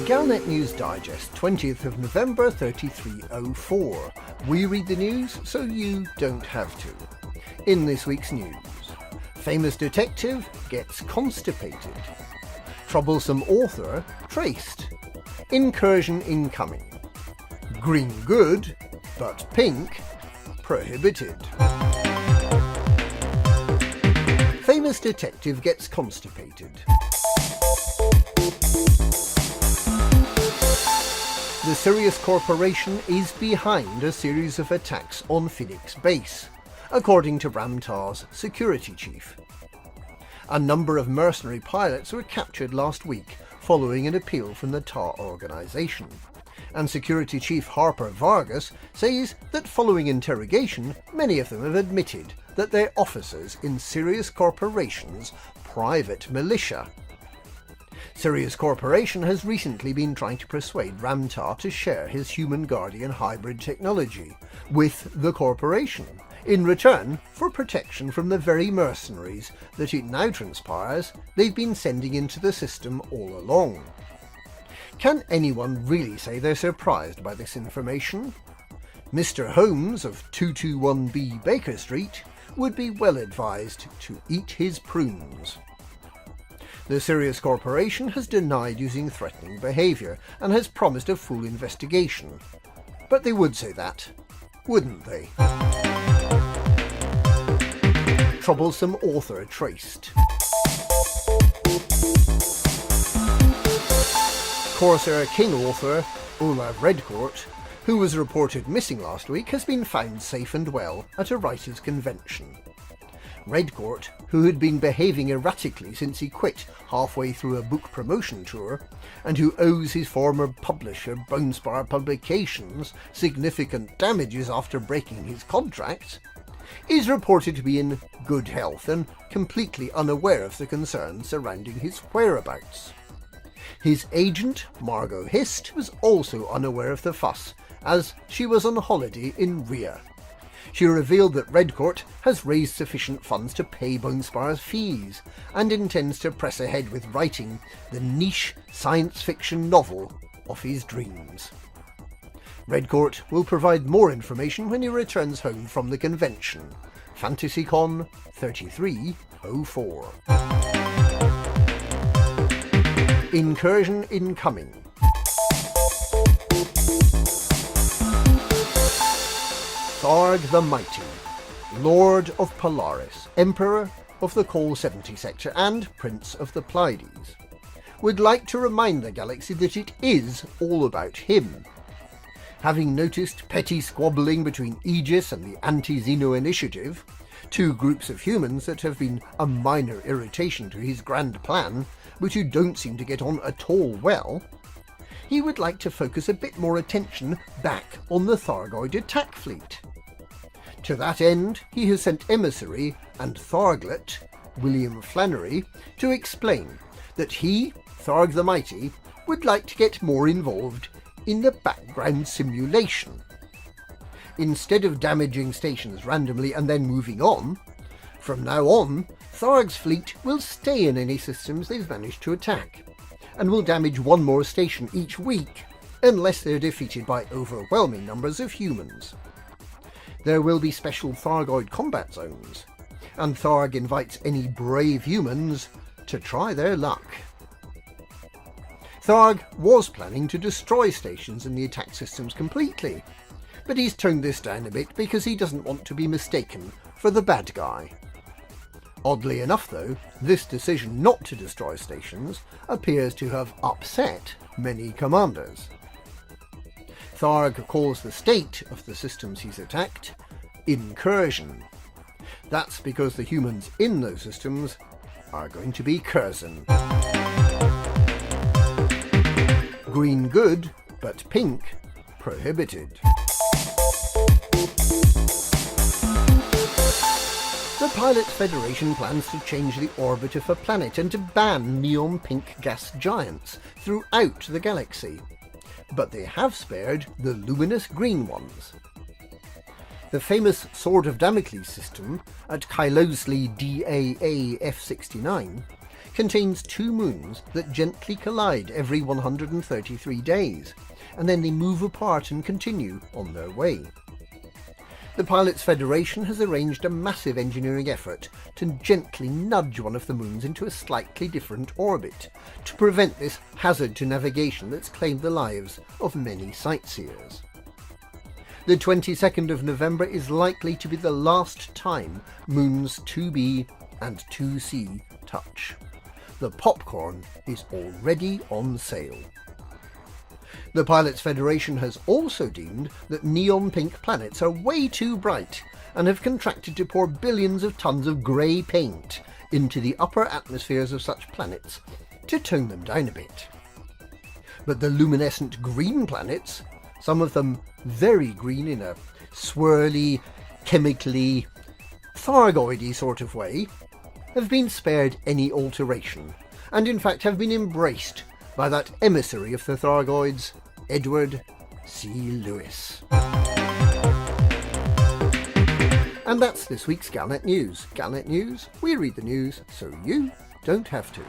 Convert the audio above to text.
Galnet News Digest, 20th of November 3304. We read the news so you don't have to. In this week's news, famous detective gets constipated. Troublesome author traced. Incursion incoming. Green good, but pink prohibited. Famous detective gets constipated. The Sirius Corporation is behind a series of attacks on Phoenix Base, according to Ramtar's security chief. A number of mercenary pilots were captured last week following an appeal from the TAR organisation, and security chief Harper Vargas says that following interrogation, many of them have admitted that they're officers in Sirius Corporation's private militia. Sirius Corporation has recently been trying to persuade Ramtar to share his Human Guardian hybrid technology with the corporation, in return for protection from the very mercenaries that it now transpires they've been sending into the system all along. Can anyone really say they're surprised by this information? Mr. Holmes of 221B Baker Street would be well advised to eat his prunes. The Sirius Corporation has denied using threatening behaviour and has promised a full investigation. But they would say that, wouldn't they? Troublesome author traced. Corsair King author Olav Redcourt, who was reported missing last week, has been found safe and well at a writers' convention. Redcourt, who had been behaving erratically since he quit halfway through a book promotion tour, and who owes his former publisher Bonespar Publications significant damages after breaking his contract, is reported to be in good health and completely unaware of the concerns surrounding his whereabouts. His agent, Margot Hist, was also unaware of the fuss, as she was on holiday in Rhea. She revealed that Redcourt has raised sufficient funds to pay Bonespar's fees, and intends to press ahead with writing the niche science fiction novel of his dreams. Redcourt will provide more information when he returns home from the convention. FantasyCon 3304. Incursion Incoming. Tharg the Mighty, Lord of Polaris, Emperor of the Col 70 sector and Prince of the Pleiades, would like to remind the galaxy that it is all about him. Having noticed petty squabbling between Aegis and the Anti-Xeno Initiative, two groups of humans that have been a minor irritation to his grand plan, but who don't seem to get on at all well, he would like to focus a bit more attention back on the Thargoid attack fleet. To that end, he has sent emissary and Tharglet, William Flannery, to explain that he, Tharg the Mighty, would like to get more involved in the background simulation. Instead of damaging stations randomly and then moving on, from now on, Tharg's fleet will stay in any systems they've managed to attack, and will damage one more station each week, unless they're defeated by overwhelming numbers of humans. There will be special Thargoid combat zones, and Tharg invites any brave humans to try their luck. Tharg was planning to destroy stations in the attack systems completely, but he's toned this down a bit because he doesn't want to be mistaken for the bad guy. Oddly enough though, this decision not to destroy stations appears to have upset many commanders. Tharg calls the state of the systems he's attacked Incursion. That's because the humans in those systems are going to be Curzon. Green good, but pink prohibited. The Pilots Federation plans to change the orbit of a planet and to ban neon pink gas giants throughout the galaxy, but they have spared the luminous green ones. The famous Sword of Damocles system at Kylosli DAA F69 contains 2 moons that gently collide every 133 days, and then they move apart and continue on their way. The Pilots Federation has arranged a massive engineering effort to gently nudge one of the moons into a slightly different orbit, to prevent this hazard to navigation that's claimed the lives of many sightseers. The 22nd of November is likely to be the last time moons 2B and 2C touch. The popcorn is already on sale. The Pilots Federation has also deemed that neon pink planets are way too bright and have contracted to pour billions of tons of grey paint into the upper atmospheres of such planets to tone them down a bit. But the luminescent green planets, some of them very green in a swirly, chemically, Thargoidy sort of way, have been spared any alteration, and in fact have been embraced by that emissary of the Thargoids, Edward C. Lewis. And that's this week's Galnet News. Galnet News, we read the news so you don't have to.